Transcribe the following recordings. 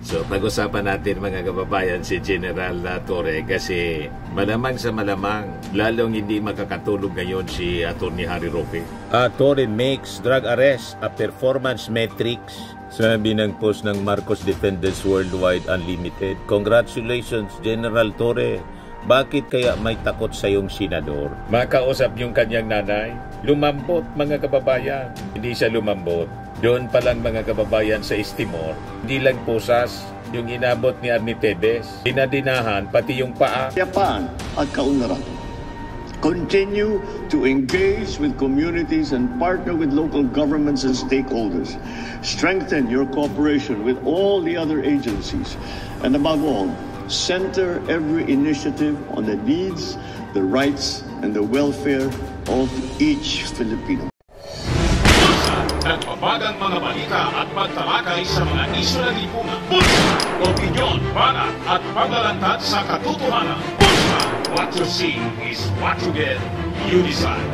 So pag-usapan natin mga kababayan si General Torre kasi malamang sa malamang lalong hindi makakatulog ngayon si Atty. Harry Roque. Torre makes drug arrest a performance metrics. Sabi ng post ng Marcos Defenders Worldwide Unlimited. Congratulations General Torre. Bakit kaya may takot sa iyong senador? Makausap yung kanyang nanay. Lumambot mga kababayan. Hindi siya lumambot. Doon pa lang mga kababayan sa Estimor, hindi lang posas yung inabot ni Arnie Tebes. Dinadinahan pati yung paa. Yapan at kaunlaran. Continue to engage with communities and partner with local governments and stakeholders. Strengthen your cooperation with all the other agencies. And above all, center every initiative on the needs, the rights, and the welfare of each Filipino. Nagpapagang mga balita at pagtalakay sa mga isyu ng lipunan. Pulsa, opinyon, banat at paglalantad sa katotohanan. Pulsa, what you see is what you get. You decide.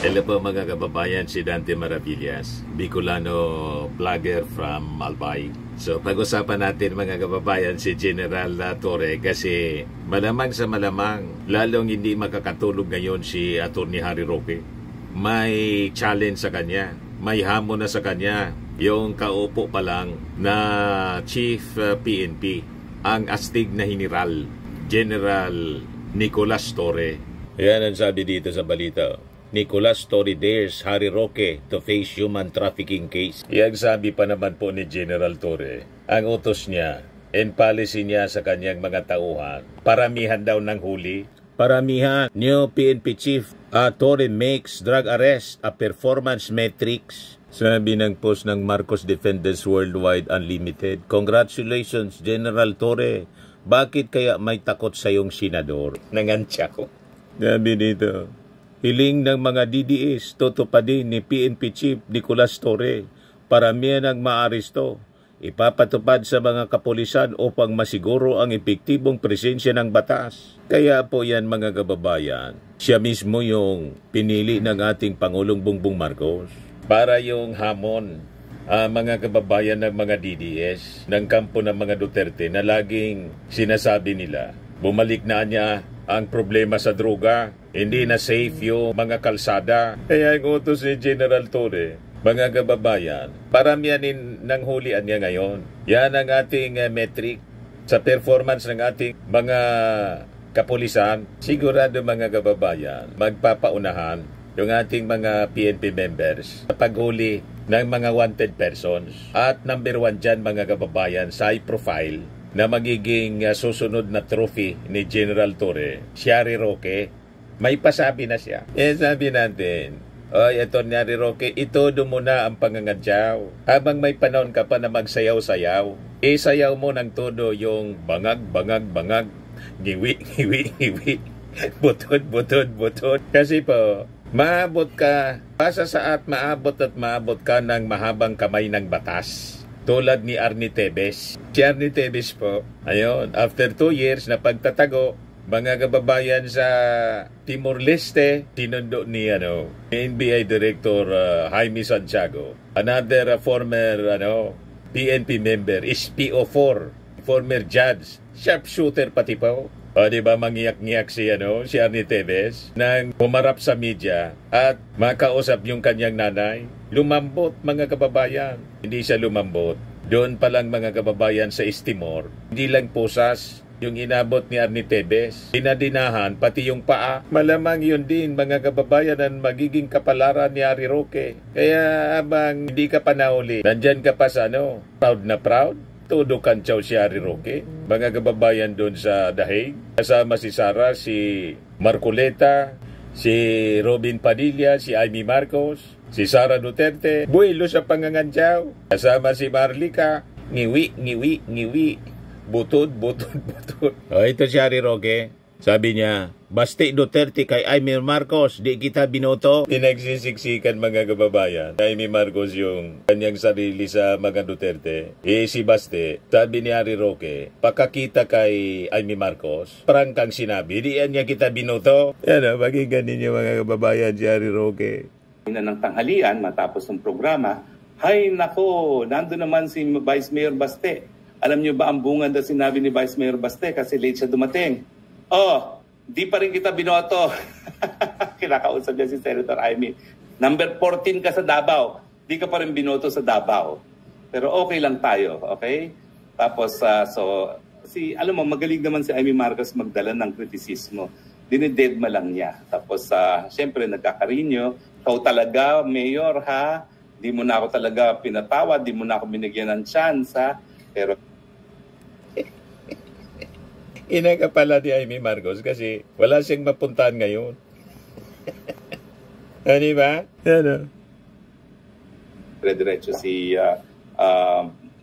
Hello po mga kababayan, si Dante Maravillas, Bicolano vlogger from Albay. So pag-usapan natin mga kababayan si General Torre kasi malamang sa malamang lalong hindi makakatulog ngayon si Atty. Harry Roque. May challenge sa kanya, may hamon na sa kanya yung kaupo pa lang na Chief PNP, ang astig na General Nicolas Torre. Yan ang sabi dito sa balita. Nicolas Torre dares Harry Roque to face human trafficking case. Yang sabi pa naman po ni General Torre, ang utos niya and policy niya sa kanyang mga tauhan, paramihan daw ng huli. Paramihan. New PNP Chief Torre makes drug arrest a performance metrics. Sabi ng post ng Marcos Defenders Worldwide Unlimited. Congratulations General Torre. Bakit kaya may takot sa iyong senador? Nangansya ko. Sabi dito, hiling ng mga DDS tutupadin ni PNP Chief Nicolas Torre. Paramihan ang maaresto. Ipapatupad sa mga kapulisan upang masiguro ang epektibong presensya ng batas. Kaya po yan mga kababayan, siya mismo yung pinili ng ating Pangulong Bongbong Marcos para yung hamon mga kababayan ng mga DDS ng kampo ng mga Duterte na laging sinasabi nila, bumalik na niya ang problema sa droga, hindi na safe yung mga kalsada. Kaya ang utos ni General Torre, mga kababayan, paramihanin ng hulian niya ngayon. Yan ang ating metric sa performance ng ating mga kapulisan. Sigurado mga kababayan, magpapaunahan yung ating mga PNP members sa paghuli ng mga wanted persons. At number 1 dyan mga kababayan, sa high profile na magiging susunod na trophy ni General Torre, si Harry Roque. May pasabi na siya. Sabi natin, oy, Atty. Harry Roque, itudo mo na ang pangangadyaw. Habang may panahon ka pa na magsayaw-sayaw, isayaw mo ng todo yung bangag, ngiwi, butod. Kasi po, maabot ka, pasa saat maabot ka ng mahabang kamay ng batas. Tulad ni Arnie Tebes. Si Arnie Tebes po, ayun, after 2 years na pagtatago, mga kababayan sa Timor-Leste, sinundo ni NBI Director Jaime Santiago. Another former PNP member is PO4, former judge, sharpshooter pati po. O diba mangiyak-ngiyak si Arnie Tebes nang humarap sa media at makausap yung kanyang nanay. Lumambot mga kababayan. Hindi siya lumambot. Doon pa lang mga kababayan sa Estimor, hindi lang posas yung inabot ni Arnie Tebes. Dinadinahan pati yung paa. Malamang yun din mga kababayan ang magiging kapalaran ni Harry Roque. Kaya habang hindi ka pa nahuli, nandyan ka pa sa proud na proud. Todo kantsaw si Harry Roque. Mga kababayan doon sa Dahig. Kasama si Sara, si Marcoleta, si Robin Padilla, si Amy Marcos, si Sara Duterte. Buwelo sa pangangantsaw. Kasama si Marlica. Ngiwi. Butod. O, ito si Harry Roque. Sabi niya, basti Duterte kay Amy Marcos, di kita binoto. Pinagsisiksikan mga kababayan. Amy Marcos yung kanyang sarili sa mga Duterte. Si Baste, sabi ni Harry Roque, pakakita kay Amy Marcos, parang kang sinabi, di niya kita binoto. Yan pakinggan ninyo mga kababayan si Harry Roque. Na ng tanghalian, matapos ng programa, Hay nako, nandun naman si Vice Mayor Baste. Alam niyo ba ang bunga na sinabi ni Vice Mayor Baste kasi late siya dumating? Oh, di pa rin kita binoto. Kinakausap niya si Senator Amy. Number 14 ka sa Davao, di ka pa rin binoto sa Davao. Pero okay lang tayo, okay? Tapos, alam mo, magaling naman si Amy Marcos magdala ng kritisismo. Dinidedma lang niya. Tapos, syempre, nagkakarinyo. Ikaw talaga, Mayor, ha? Di mo na ako talaga pinatawad, di mo na ako binigyan ng chance, ha? Pero ina ka pala ni Amy Marcos kasi wala siyang mapuntahan ngayon. Ano ba? Ano? Diretso si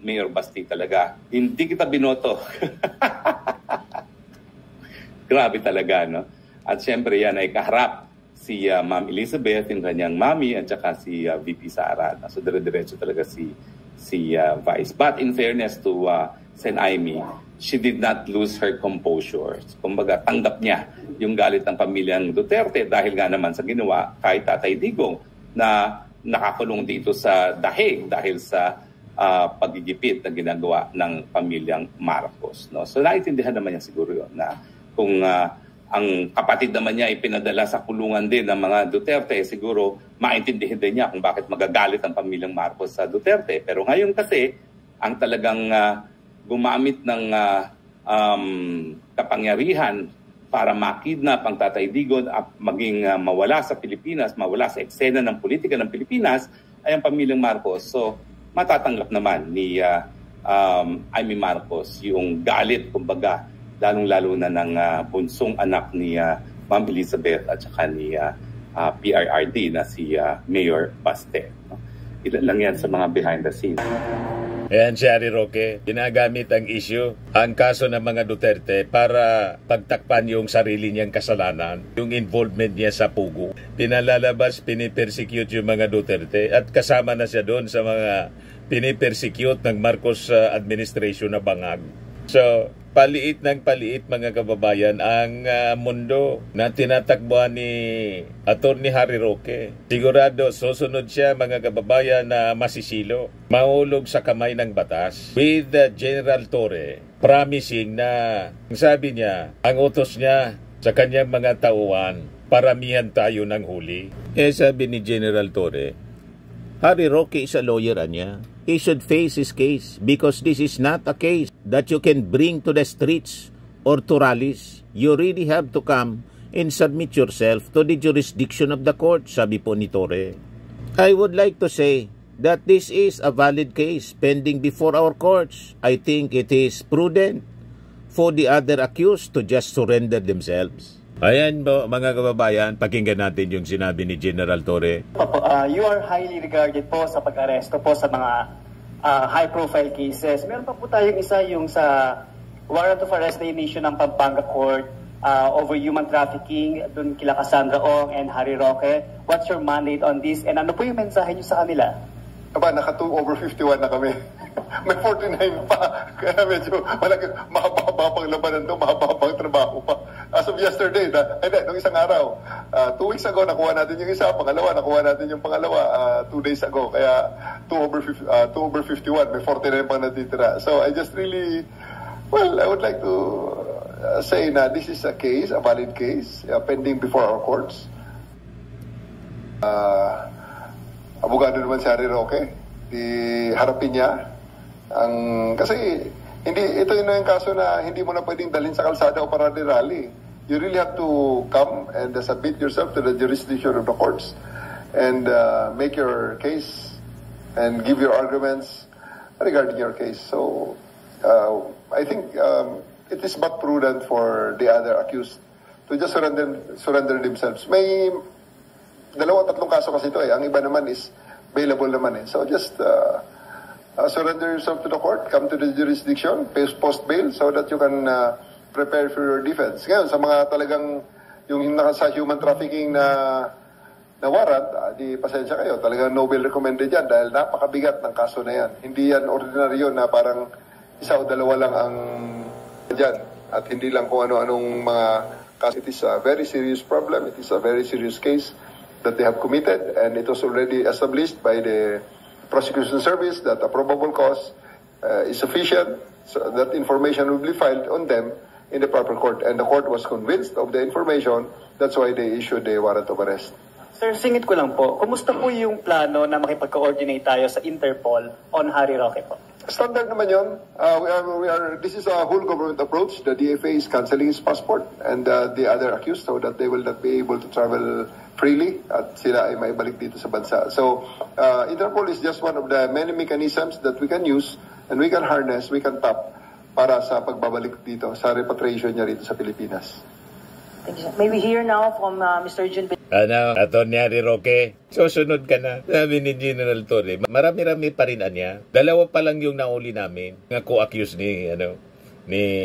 Mayor Basti talaga. Hindi kita binoto. Grabe talaga, no? At syempre yan ay kaharap si Ma'am Elizabeth, yung kanyang mami, at saka si VP Sara. So dire-diretso talaga si Vice. But in fairness to Sen. Amy, she did not lose her composure. Kumbaga, tanggap niya yung galit ng pamilyang Duterte dahil nga naman sa ginawa kay Tatay Digong na nakakulong dito sa dahig dahil sa pagigipit na ginagawa ng pamilyang Marcos. No? So naiintindihan naman niya siguro yun na kung ang kapatid naman niya ipinadala sa kulungan din ng mga Duterte, siguro maintindihan din niya kung bakit magagalit ang pamilyang Marcos sa Duterte. Pero ngayon kasi, ang talagang gumamit ng kapangyarihan para makidnap ang Tatay Digong at maging mawala sa Pilipinas, mawala sa eksena ng politika ng Pilipinas, ay ang pamilyang Marcos. So, matatanggap naman ni Amy Marcos yung galit, kumbaga, lalong-lalo na ng bunsong anak ni Ma'am Elizabeth at saka ni PRRD na si Mayor Baste. No? Ilan lang yan sa mga behind the scenes. Ayan si Harry Roque, ginagamit ang issue, ang kaso ng mga Duterte para pagtakpan yung sarili niyang kasalanan, yung involvement niya sa Pugo. Pinalalabas, pinipersecute yung mga Duterte at kasama na siya doon sa mga pinipersecute ng Marcos administration na bangag. So, paliit ng paliit mga kababayan ang mundo na tinatakbuhan ni Atty. Harry Roque. Sigurado susunod siya mga kababayan na masisilo, mahulog sa kamay ng batas with General Torre promising na sabi niya ang utos niya sa kanyang mga tauhan, paramihan tayo ng huli. Sabi ni General Torre, Harry Roque is a lawyer niya. He should face his case because this is not a case that you can bring to the streets or to rallies. You really have to come and submit yourself to the jurisdiction of the court, sabi po ni Torre. I would like to say that this is a valid case pending before our courts. I think it is prudent for the other accused to just surrender themselves. Ayan po mga kababayan, pakinggan natin yung sinabi ni General Torre. You are highly regarded po sa pag-aresto po sa mga high-profile cases. Meron pa po tayong isa yung sa warrant of arrest na issue ng Pampanga Court over human trafficking dun kila Cassandra Ong and Harry Roque. What's your mandate on this? And ano po yung mensahe nyo sa kanila? Naka 2 over 51 na kami. May 49 pa. Kaya medyo mahaba pang labanan to, mahaba pang trabaho pa. As of yesterday, nung isang araw, 2 weeks ago, nakuha natin yung isa, pangalawa, nakuha natin yung pangalawa 2 days ago. Kaya 2 over 51, may 49 pang natitira. So I just really, I would like to say na this is a case, a valid case, pending before our courts. Abogado naman si Harry Roque, harapin niya. Kasi ito yung kaso na hindi mo na pwedeng dalhin sa kalsada o para rally. You really have to come and submit yourself to the jurisdiction of the courts and make your case and give your arguments regarding your case. So I think it is but prudent for the other accused to just surrender themselves. May 2-3 kaso kasi ito Ang iba naman is bailable naman So just surrender yourself to the court, come to the jurisdiction, post bail so that you can prepare for your defense. Ngayon, sa mga talagang yung sa human trafficking na warrant, di pasensya kayo. Talagang Nobel recommended yan dahil napakabigat ng kaso na yan. Hindi yan ordinaryo na parang 1 o 2 lang ang dyan. At hindi lang kung ano-anong mga kaso. It is a very serious problem. It is a very serious case that they have committed, and it was already established by the prosecution service that a probable cause is sufficient, so that information will be filed on them in the proper court. And the court was convinced of the information. That's why they issued the warrant of arrest. Sir, singit ko lang po, kumusta po yung plano na makipag-coordinate tayo sa Interpol on Harry Roque po? Standard naman yun. This is a whole government approach. The DFA is cancelling his passport and the other accused so that they will not be able to travel freely at sila ay maibalik dito sa bansa. So, Interpol is just one of the many mechanisms that we can use and we can harness, we can tap para sa pagbabalik dito, sa repatriation niya rito sa Pilipinas. May we hear now from Mr. Jun. Atty. Harry Roque, susunod ka na. Sabi ni General Torre, marami-rami pa rin niya. Dalawa pa lang yung nauli namin, nga co-accused ni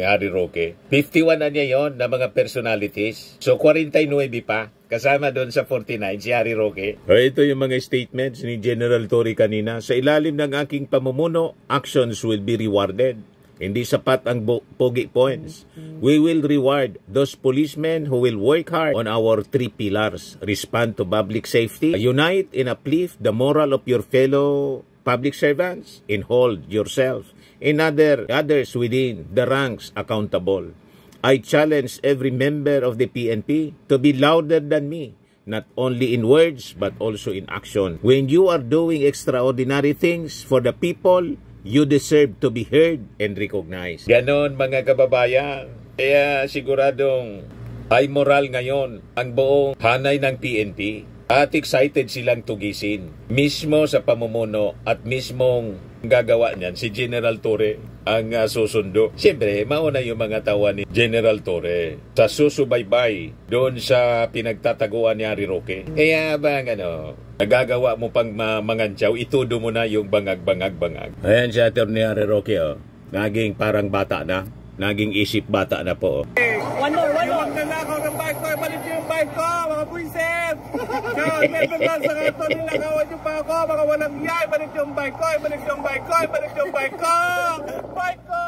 Harry Roque. 51 na niya yon na mga personalities. So 49 pa. Kasama doon sa 49 si Harry Roque. Ito yung mga statements ni General Torre kanina. Sa ilalim ng aking pamumuno, actions will be rewarded. Hindi sapat ang pogi points. We will reward those policemen who will work hard on our 3 pillars. Respond to public safety. Unite and uplift the moral of your fellow public servants. And hold yourself and others within the ranks accountable. I challenge every member of the PNP to be louder than me. Not only in words but also in action. When you are doing extraordinary things for the people, you deserve to be heard and recognized. Ganon mga kababayan. Kaya siguradong high moral ngayon ang buong hanay ng PNP. At excited silang tugisin. Mismo sa pamumuno at mismong gagawa niyan si General Torre ang susundo. Siyempre, mauna yung mga tawa ni General Torre sa susubaybay doon sa pinagtataguan ni Harry Roque. Kaya bang nagagawa mo pang mangantyaw, itudo mo na yung bangag-bangag-bangag. Ayan si Atty. Harry Roque, naging parang bata na. Naging isip bata na po. One more. Huwag na ako ng bike ko. Balik yung bike ko, mga buisit. Meron lang sa kanto nila. Kawan yung pa ako, mga walang yay. Balik yung bike ko. Balik yung bike ko. Balik yung bike ko. Bike ko.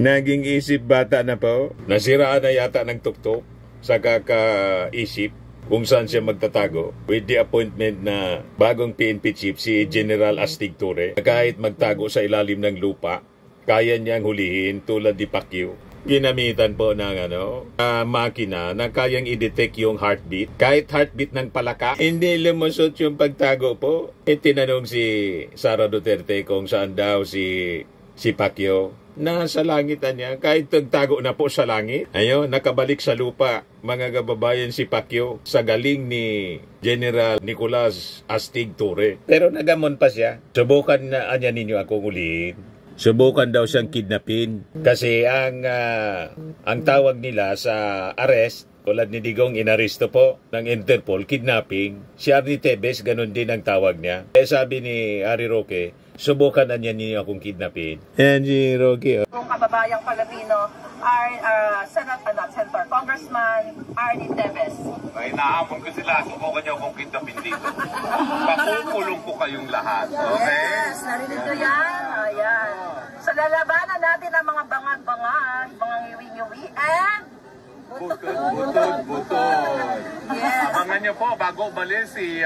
Naging isip bata na po. Nasiraan na yata ng tuktok sa kakaisip kung saan siya magtatago with the appointment na bagong PNP chief si General Astig Torre. Kahit magtago sa ilalim ng lupa, kaya niyang hulihin tulad ni Pacquiao. Ginamitan po ng makina na kayang i-detect yung heartbeat. Kahit heartbeat ng palaka, hindi lumusot yung pagtago po. Tinanong si Sara Duterte kung saan daw si Pacquiao. Nasa langitan niya, kahit nagtago na po sa langit. Ayun, nakabalik sa lupa, mga kababayan, si Pacquiao sa galing ni General Nicolas Astig Torre. Pero nagamon pa siya. Subukan na anya ninyo akong ulihin. Subukan daw siyang kidnapin. Kasi ang tawag nila sa arrest, tulad ni Digong, inaresto po ng Interpol, kidnapping. Si Arnie Tebes, ganun din ang tawag niya. Kaya sabi ni Harry Roque, subukan na niya ninyo akong kidnapin. Yan si Roque. Kung kababayang Pilipino, Senator, Congressman Arnie Tebes. Ay, nahamon ko sila. Subukan niyo akong kidnapin dito. Pakukulong ko kayong lahat. Okay? Yes, narinig ko yan. Ayan. So, lalabanan natin ang mga bangag-bangag, mga ngiwi-ngiwi, and Butod. yes. Abangan niyo po, bago umalis si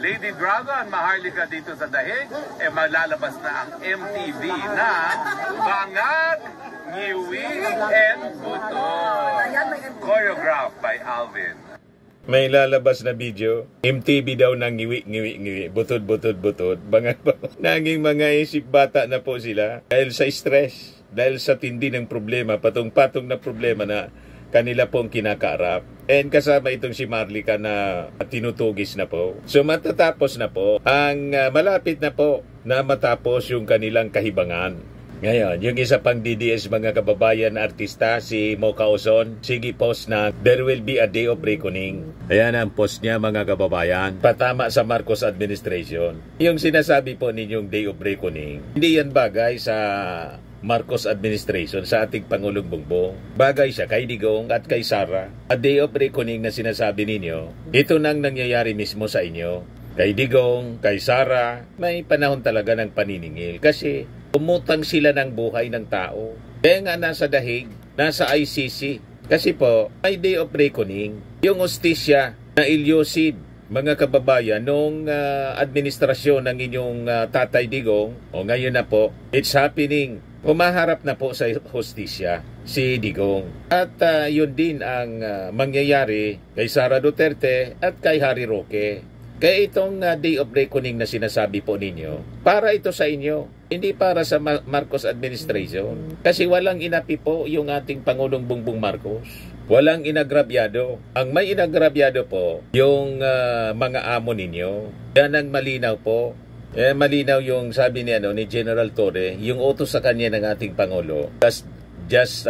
Lady Dragon, Maharlika dito sa Dahig, malalabas na ang MTV na Bangag, Ngiwi, and Butod. Choreographed by Alvin. May lalabas na video. MTV daw ng ngiwi, butod, bangag. Naging mga isip bata na po sila dahil sa stress, dahil sa tindi ng problema, patong-patong na problema na kanila pong kinakaarap. And kasama itong si Marlica na tinutugis na po. So matatapos na po. Ang malapit na po na matapos yung kanilang kahibangan. Ngayon, yung isa pang DDS mga kababayan na artista, si Mocha Ozon, sige post na there will be a day of reckoning. Ayan ang post niya mga kababayan. Patama sa Marcos administration. Yung sinasabi po ninyong day of reckoning, hindi yan bagay sa Marcos administration, sa ating Pangulong Bongbong. Bagay siya kay Digong at kay Sara. A day of reckoning na sinasabi ninyo, ito nang nangyayari mismo sa inyo. Kay Digong, kay Sara, may panahon talaga ng paniningil kasi umutang sila ng buhay ng tao. Kaya nga nasa dahig, nasa ICC. Kasi po, may day of reckoning. Yung hostisya na ilyusib mga kababayan, nung administrasyon ng inyong Tatay Digong, o ngayon na po, it's happening. Pumaharap na po sa hustisya si Digong. At yun din ang mangyayari kay Sara Duterte at kay Harry Roque. Kaya itong day of reckoning na sinasabi po ninyo, para ito sa inyo, hindi para sa Marcos administration. Kasi walang inapi po yung ating Pangulong Bongbong Marcos. Walang inagrabyado. Ang may inagrabyado po, yung mga amo ninyo. Yan ang malinaw po. Malinaw yung sabi ni General Torre, yung utos sa kanya ng ating Pangulo. Just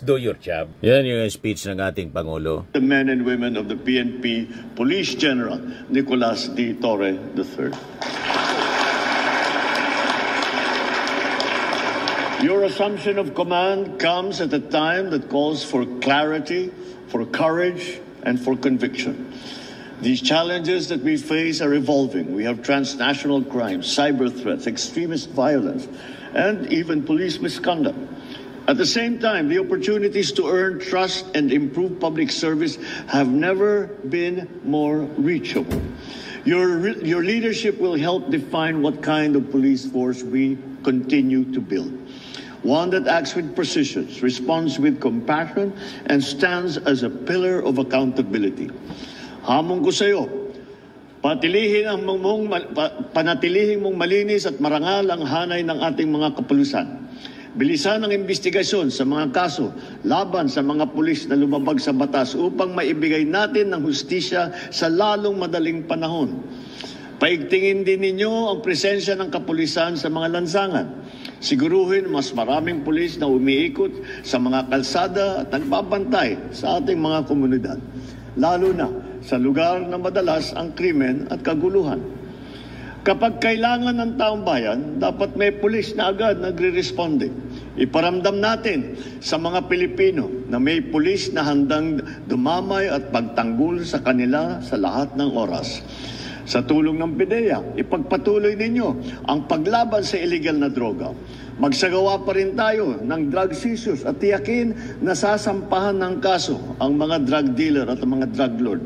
do your job. Yan yung speech ng ating Pangulo. The men and women of the PNP Police General Nicolas D. Torre III. Your assumption of command comes at a time that calls for clarity, for courage, and for conviction. These challenges that we face are evolving. We have transnational crimes, cyber threats, extremist violence, and even police misconduct. At the same time, the opportunities to earn trust and improve public service have never been more reachable. Your leadership will help define what kind of police force we continue to build. One that acts with precision, responds with compassion, and stands as a pillar of accountability. Hamon ko sa iyo, panatilihin mong malinis at marangal ang hanay ng ating mga kapulisan. Bilisan ang investigasyon sa mga kaso laban sa mga pulis na lumabag sa batas upang maibigay natin ng hustisya sa lalong madaling panahon. Paigtingin din ninyo ang presensya ng kapulisan sa mga lansangan. Siguruhin mas maraming pulis na umiikot sa mga kalsada at nagbabantay sa ating mga komunidad, lalo na sa lugar na madalas ang krimen at kaguluhan. Kapag kailangan ng taong bayan, dapat may pulis na agad nagre-responde. Iparamdam natin sa mga Pilipino na may pulis na handang dumamay at pagtanggol sa kanila sa lahat ng oras. Sa tulong ng PIDEA, ipagpatuloy ninyo ang paglaban sa illegal na droga. Magsagawa pa rin tayo ng drug seizures at tiyakin na sasampahan ng kaso ang mga drug dealer at ang mga drug lord.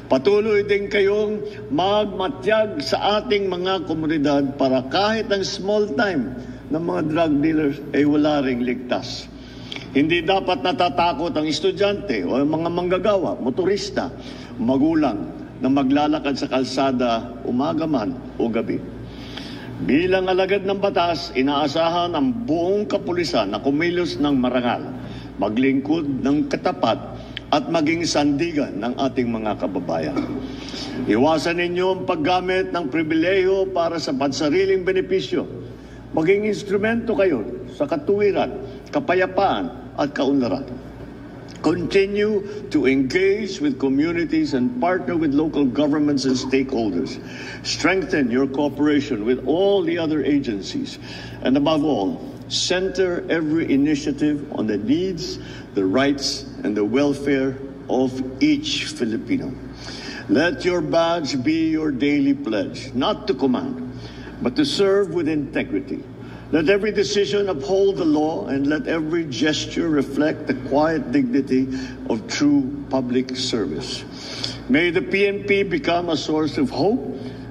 Patuloy din kayong magmatyag sa ating mga komunidad para kahit ang small time ng mga drug dealers ay wala ring ligtas. Hindi dapat natatakot ang estudyante o ang mga manggagawa, motorista, magulang, na maglalakad sa kalsada umaga man o gabi. Bilang alagad ng batas, inaasahan ang buong kapulisan na kumilos ng marangal, maglingkod ng katapat at maging sandigan ng ating mga kababayan. Iwasan ninyo ang paggamit ng pribilehiyo para sa pansariling benepisyo. Maging instrumento kayo sa katuwiran, kapayapaan at kaunlaran. Continue to engage with communities and partner with local governments and stakeholders. Strengthen your cooperation with all the other agencies. And above all, center every initiative on the needs, the rights, and the welfare of each Filipino. Let your badge be your daily pledge, not to command, but to serve with integrity. Let every decision uphold the law, and let every gesture reflect the quiet dignity of true public service. May the PNP become a source of hope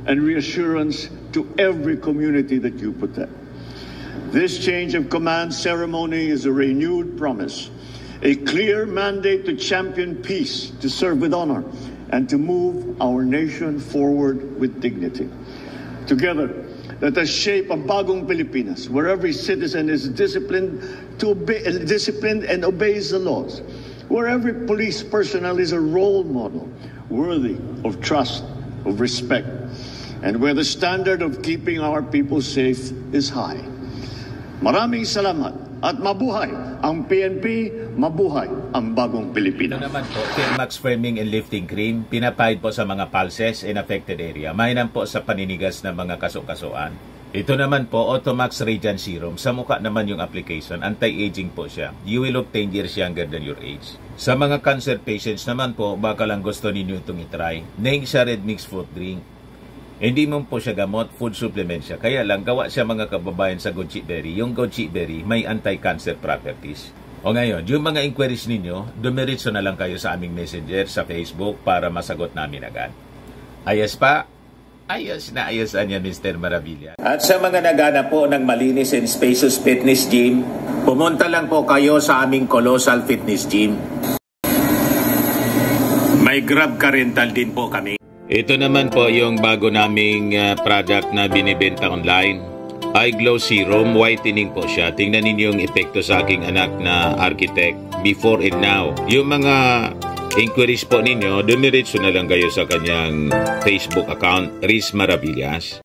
and reassurance to every community that you protect. This change of command ceremony is a renewed promise, a clear mandate to champion peace, to serve with honor, and to move our nation forward with dignity. Together, let us shape a bagong Pilipinas where every citizen is disciplined and obeys the laws, where every police personnel is a role model worthy of trust, of respect, and where the standard of keeping our people safe is high. Maraming salamat at mabuhay ang PNP, mabuhay ang bagong Pilipinas. Ito naman po, Max Framing and Lifting Cream, pinapahid po sa mga pulses in affected area. Mainam po sa paninigas ng mga kaso-kasuan. Ito naman po, Automax Radiant Serum. Sa mukha naman yung application, anti-aging po siya. You will look 10 years younger than your age. Sa mga cancer patients naman po, baka lang gusto ninyo itong itry. Neng siya red mixed fruit drink. Hindi mo po siya gamot, food supplement siya. Kaya lang, gawa siya mga kababayan sa goji berry. Yung goji berry may anti-cancer properties. O ngayon, yung mga inquiries ninyo, dumiritso na lang kayo sa aming messenger sa Facebook para masagot namin agad. Ayos pa? Ayos na ayos niya, Mr. Maravilla. At sa mga naghanap po ng malinis and spacious fitness gym, pumunta lang po kayo sa aming Colossal Fitness Gym. May Grab car rental din po kami. Ito naman po yung bago naming product na binibenta online. iGlow Serum Whitening po siya. Tingnan ninyo yung epekto sa aking anak na architect before and now. Yung mga inquiries po ninyo, dumiretso na lang kayo sa kanyang Facebook account, Riz Maravillas.